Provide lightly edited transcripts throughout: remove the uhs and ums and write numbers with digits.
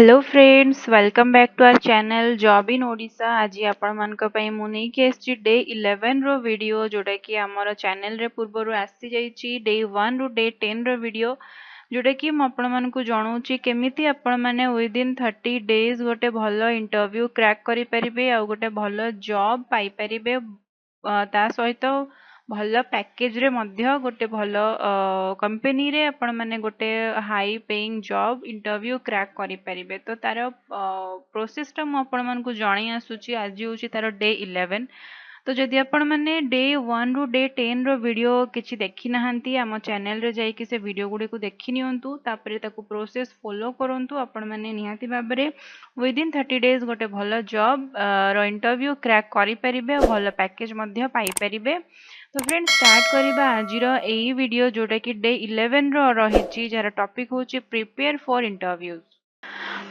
Hello friends, welcome back to our channel job in Odisha. आज आपण मानक पई मु नै के एसची डे 11 रो वीडियो जोटा कि हमर चैनल रे पूर्वरु आसी जाईची डे 1 रु डे 10 रो वीडियो जोटा कि मु आपण मानकु जणाउची केमिति आपण माने विद इन 30 डेज गोटे भलो इंटरव्यू क्रैक करि परिबे आ गोटे भलो जॉब पाई परिबे ता सहित भल पैकेज रे मध्य गोटे भल कंपनी रे आपण माने गोटे high paying job interview crack करि परिबे। तो तार प्रोसेस टा मु आपण मानकु जणाई आसुची। आज होची तार डे 11। तो जदि आपण माने डे 1 रु डे 10 रो वीडियो किछि देखि नाहंती आम चैनल रे जाई कि से वीडियो गुडी को देखि नियंतु, तापरे ताकू प्रोसेस फॉलो करंतु। आपण माने निहाती भाबरे विद इन 30 डेज गोटे भल जॉब रो इंटरव्यू क्रैक करि परिबे, भल पैकेज मध्य पाई परिबे। तो फ्रेंड्स स्टार्ट करिबा आजिर एई वीडियो जोटा कि डे 11 रो रहिछि, जार टॉपिक होछि प्रिपेयर फॉर इंटरव्यूज।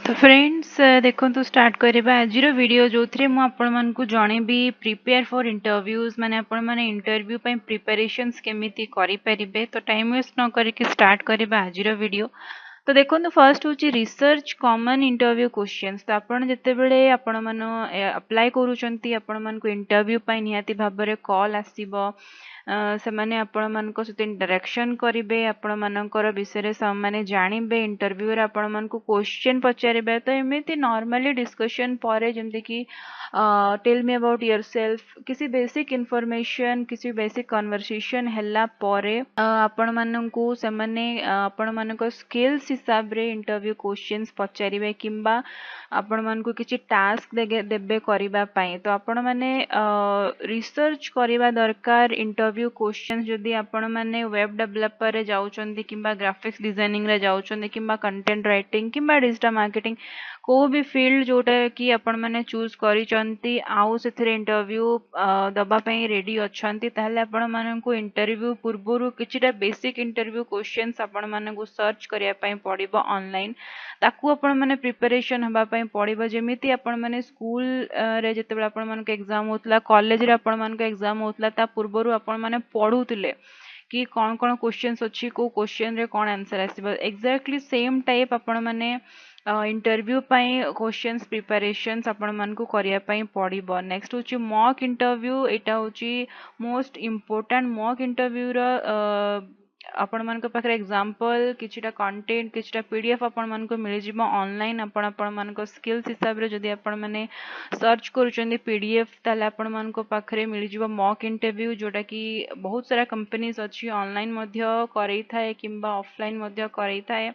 तो फ्रेंड्स देखो स्टार्ट करिबा आजिर वीडियो जो थे मु आपण मानकु जणेबी प्रिपेयर फॉर इंटरव्यूज माने आपण माने इंटरव्यू पई प्रिपरेशंस केमिति करि परिबे। तो टाइम वेस्ट न करिकि स्टार्ट करिबा आजिर वीडियो। तो देखो फर्स्ट हूँ रिसर्च कॉमन इंटरव्यू क्वेश्चंस। तो आपण जते बेले आपण मानो अप्लाई करूचंती आपण मानको इंटरव्यू पई निहाती भाबरे कॉल आसीबो, से माने आपण मानको सते इंटरेक्शन करिवे, आपण मानकर विषय रे माने जानिबे, इंटरव्यू रे आपण मानको क्वेश्चन पचारिबे। तो एमिति नॉर्मली डिस्कशन परे जेमते कि टेल मी अबाउट योरसेल्फ, किसी बेसिक इंफॉर्मेशन, किसी बेसिक कन्वर्सेशन हैला परे आपण माननको से माने आपण मानको स्किल्स हिसाब रे इंटरव्यू क्वेश्चंस पचारिबे किंबा आपण मानको किछि टास्क देबे करिबा पई। तो आपण माने रिसर्च करिबा दरकार इंटरव्यू क्वेश्चंस। जदि आपण माने वेब डेवलपर रे जाउचंदी किंबा ग्राफिक्स डिजाइनिंग रे जाउचंदी किंबा कंटेंट राइटिंग किंबा डिजिटल मार्केटिंग को भी फील्ड जोटा कि आपण माने चूज करिचंती आउ सेथरे इंटरव्यू दबा पई रेडी अछंती, ताहले आपण माननको इंटरव्यू पूर्वरु किछिटा बेसिक इंटरव्यू क्वेश्चंस आपण माननको सर्च करिया पई पड़िबो ऑनलाइन। ताकू आपण माने प्रिपरेशन हबा पई पड़िबो। जेमिति आपण माने स्कूल रे जते आपण मानको एग्जाम होतला, कॉलेज रे आपण मानको एग्जाम होतला, ता पूर्वरु आपण माने पढुतिले कि कौन कौन क्वेश्चंस अच्छी, को क्वेश्चन रे कौन आंसर आसीबो। एक्जाक्टली सेम टाइप आपण माने इंटरव्यू पई क्वेश्चंस प्रिपरेशंस आपण मानको करिया पई पड़िबो। नेक्स्ट होची मॉक इंटरव्यू। एटा होची मोस्ट इंपोर्टेंट। मॉक इंटरव्यू रो आपण मानको पाखरे एग्जांपल किछिटा कंटेंट, किछिटा पीडीएफ आपण मानको मिल जिवो ऑनलाइन। आपण मानको स्किल्स हिसाब रे जदि आपण माने सर्च करूचंदी पीडीएफ, ताले आपण मानको पाखरे मिल जिवो मॉक इंटरव्यू, जोटा कि बहुत सारा कंपनीज अछि ऑनलाइन मध्य करई थाए किंबा ऑफलाइन मध्य करई थाए,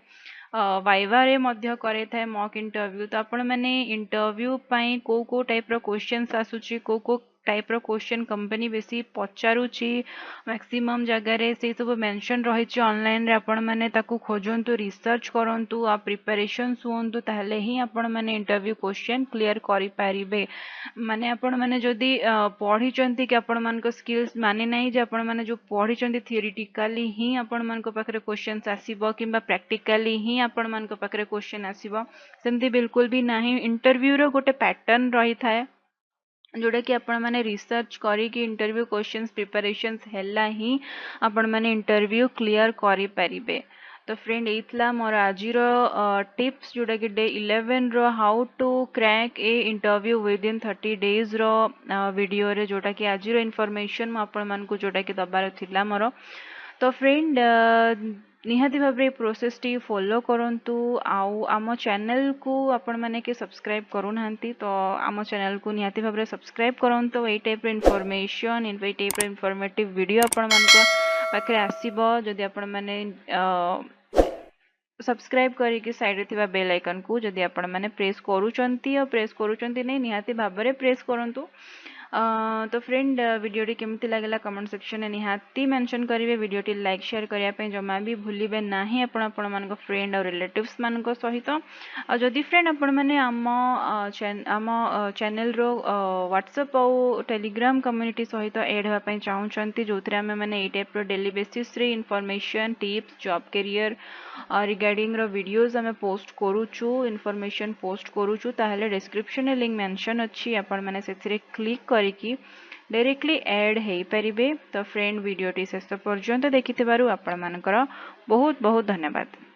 वाइवा रे मध्य करे थाए मॉक इंटरव्यू। तो आपण माने इंटरव्यू पई को टाइप रो क्वेश्चंस आसुची, को टाइप रो क्वेश्चन कंपनी बेसी पचारुची, मैक्सिमम जगह रे से सब मेंशन रहिची ऑनलाइन रे। आपण माने ताकू खोजंतु, रिसर्च करंतु, आ प्रिपरेशन हुंतु, ताहले ही आपण माने इंटरव्यू क्वेश्चन क्लियर करि पारिबे। माने आपण माने जदि पढिचंती कि आपण मानको स्किल्स माने नाही जे आपण माने जो पढिचंती थियोरेटिकली ही आपण मानको पाखरे क्वेश्चंस आसीबो किंबा प्रैक्टिकली ही आपण मानको पाखरे क्वेश्चन आसीबो, सेमती बिल्कुल भी नाही। इंटरव्यू रो गोटे पैटर्न रही थाए जोटा कि आपण माने रिसर्च करी कि इंटरव्यू क्वेश्चंस प्रिपरेशंस हैला ही आपण माने इंटरव्यू क्लियर करि परिबे। तो फ्रेंड एथला मोर आजिर टिप्स जोटा कि डे 11 रो how to crack a interview within 30 days रो वीडियो रे जोटा कि आजिर इन्फॉर्मेशन म आपण मानकु जोटा कि दबार थिला मोर। तो फ्रेंड निहाती भाबरे प्रोसेस टी फॉलो करंतु। आउ आम चैनल को आपण माने के सब्सक्राइब करू नांती, तो आम चैनल को निहाती भाबरे सब्सक्राइब करंतु। एई टाइप रे इन्फॉर्मेशन, एई टाइप रे इन्फॉर्मेटिव वीडियो आपण मानको पाखरे आसीबो जदि आपण माने सब्सक्राइब करिके साइड रे थिबा बेल आइकन को जदि आपण माने प्रेस करूचंती, और प्रेस करूचंती नै निहाती भाबरे प्रेस करंतु। तो फ्रेंड वीडियो केमती लगला कमेंट सेक्शन में निहाती मेंशन करेंगे। वीडियो लाइक शेयर करने जमा भी भूलिबे नाही आपण फ्रेंड और रिलेटिव्स मान सहित। जदि फ्रेंड आपण मैंने आम चैनल रो व्हाट्सएप और टेलीग्राम कम्युनिटी सहित ऐड होगापी चाहूँगी, जो थे आम मैंने ये टाइप डेली बेसिस रे information, tips, job career regarding रो वीडियोस आम पोस्ट करूचु, इन्फॉर्मेशन पोस्ट करूचु। ताहले डिस्क्रिप्शन लिंक मेंशन अच्छी, आपण मैंने से क्लिक करिकी डायरेक्टली ऐड हो पारिबे। तो फ्रेंड वीडियोटी शेष पर्यंत देखिथिबारु आपण मानकर बहुत बहुत धन्यवाद।